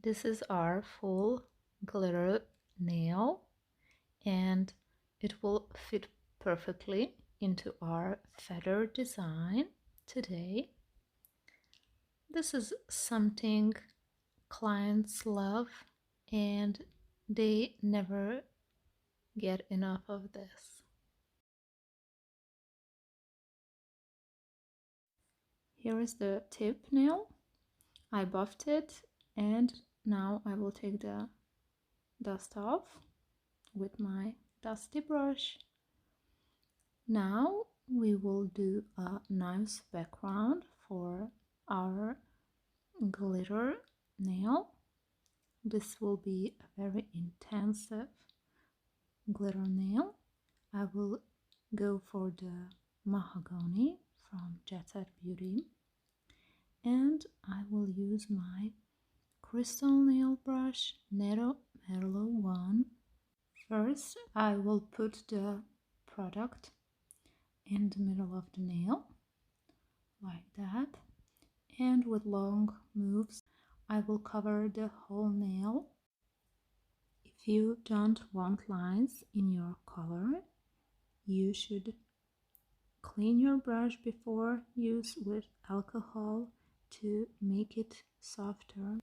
This is our full glitter nail, and it will fit perfectly into our feather design today. This is something clients love, and they never get enough of this. Here is the tip nail. I buffed it, and now I will take the dust off with my dusty brush. Now we will do a nice background for our glitter nail. This will be a very intensive glitter nail. I will go for the mahogany from Jet Set Beauty, and I will use my crystal nail brush Merlin 1. First I will put the product in the middle of the nail like that, and with long moves I will cover the whole nail. If you don't want lines in your color, you should clean your brush before use with alcohol to make it softer.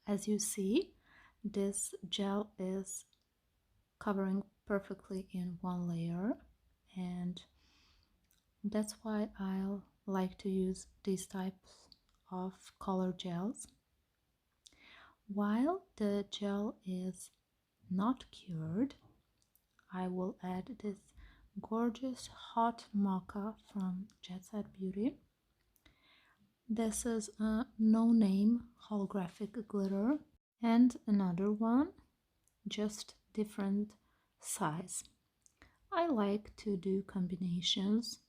As you see, this gel is covering perfectly in one layer, and that's why I like to use these types of color gels. While the gel is not cured, I will add this gorgeous hot mocha from Jet Set Beauty. This is a no-name holographic glitter, and another one, just different size. I like to do combinations.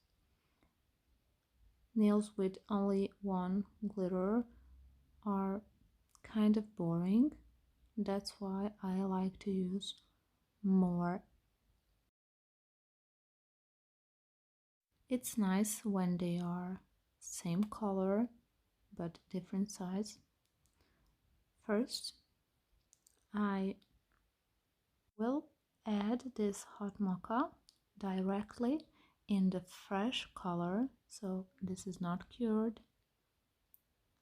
Nails with only one glitter are kind of boring. That's why I like to use more. It's nice when they are same color but different size. First, I will add this hot mocha directly in the fresh color, so this is not cured.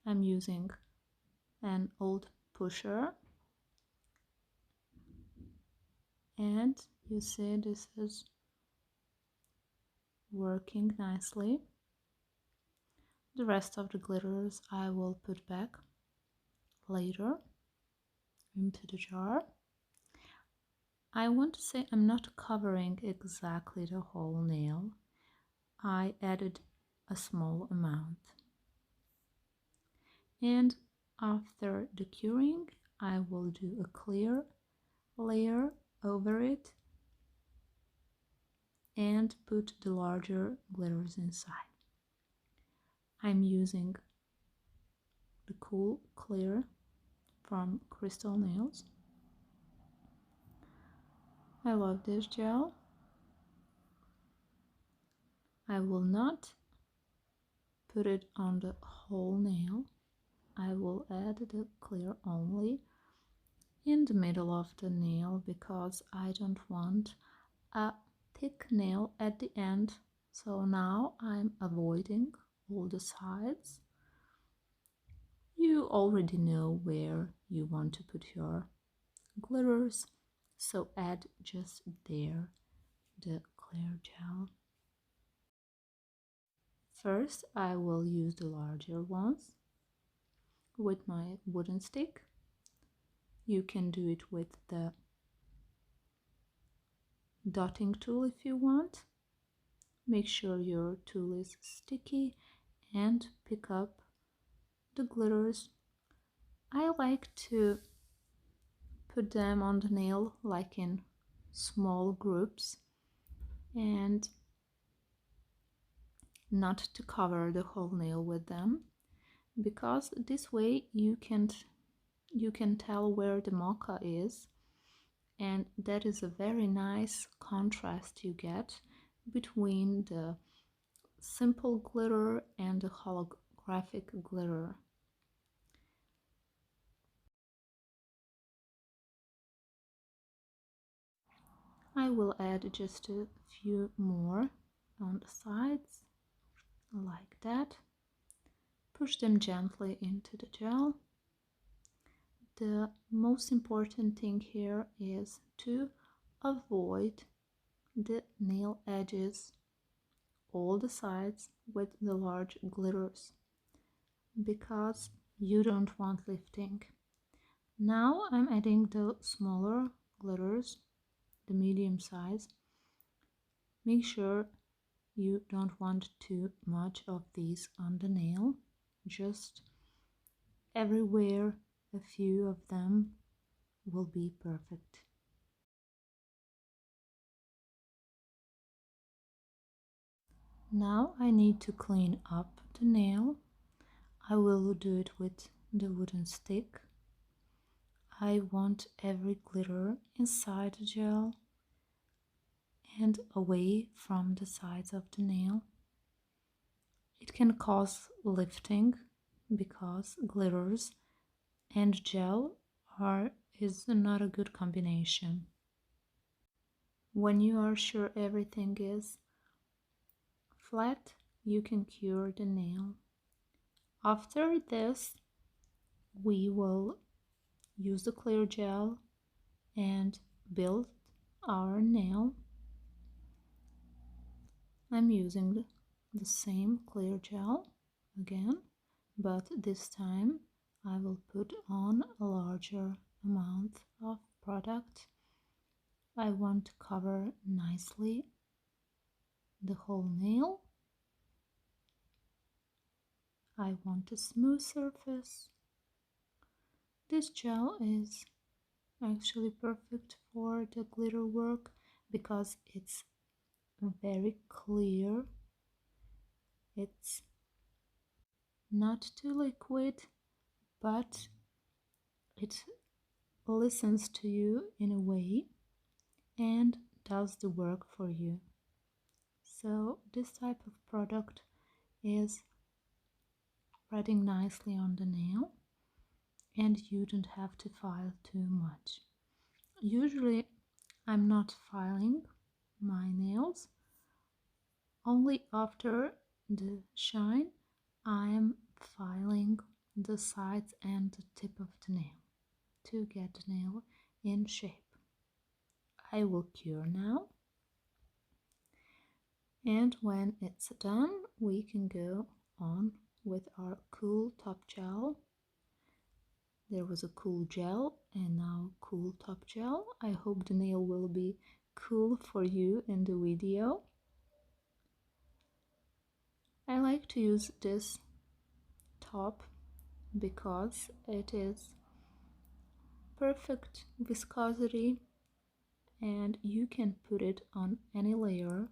I'm using an old pusher, and you see this is working nicely. The rest of the glitters I will put back later into the jar. I want to say I'm not covering exactly the whole nail. I added a small amount. And after the curing, I will do a clear layer over it and put the larger glitters inside. I'm using the Cool Clear from Crystal Nails. I love this gel. I will not put it on the whole nail. I will add the clear only in the middle of the nail because I don't want a thick nail at the end. So now I'm avoiding all the sides. You already know where you want to put your glitters, so add just there the clear gel. First I will use the larger ones with my wooden stick. You can do it with the dotting tool if you want. Make sure your tool is sticky and pick up the glitters. I like to put them on the nail like in small groups and not to cover the whole nail with them, because this way you can tell where the mocha is, and that is a very nice contrast you get between the simple glitter and the holographic glitter. I will add just a few more on the sides, like that. Push them gently into the gel. The most important thing here is to avoid the nail edges, all the sides with the large glitters, because you don't want lifting. Now I'm adding the smaller glitters, the medium size. Make sure you don't want too much of these on the nail, just everywhere a few of them will be perfect. Now I need to clean up the nail. I will do it with the wooden stick. I want every glitter inside the gel and away from the sides of the nail. It can cause lifting because glitters and gel is not a good combination. When you are sure everything is flat, you can cure the nail. After this, we will use the clear gel and build our nail. I'm using the same clear gel again, but this time I will put on a larger amount of product. I want to cover nicely the whole nail. I want a smooth surface. This gel is actually perfect for the glitter work because it's very clear. It's not too liquid, but it listens to you in a way and does the work for you. So this type of product is spreading nicely on the nail and you don't have to file too much. Usually I'm not filing my nails. Only after the shine I am filing the sides and the tip of the nail to get the nail in shape. I will cure now, and when it's done we can go on with our cool top gel. There was a cool gel and now cool top gel. I hope the nail will be cool for you in the video. I like to use this top because it is perfect viscosity and you can put it on any layer,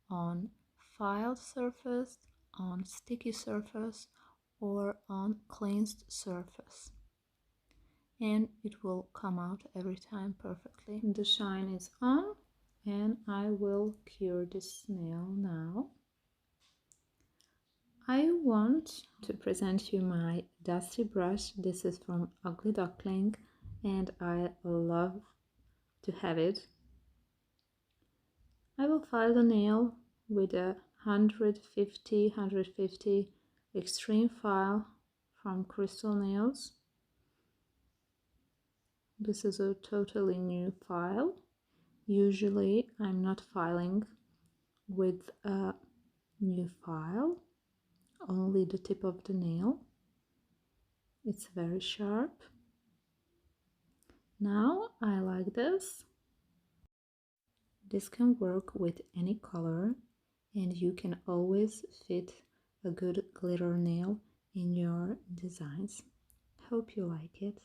on filed surface, on sticky surface, or on cleansed surface, and it will come out every time perfectly. The shine is on and I will cure this nail now. I want to present you my dusty brush. This is from Ugly Duckling and I love to have it. I will file the nail with a 150 extreme file from Crystal Nails. This is a totally new file. Usually I'm not filing with a new file, only the tip of the nail. It's very sharp. Now I like this. This can work with any color and you can always fit a good glitter nail in your designs. Hope you like it.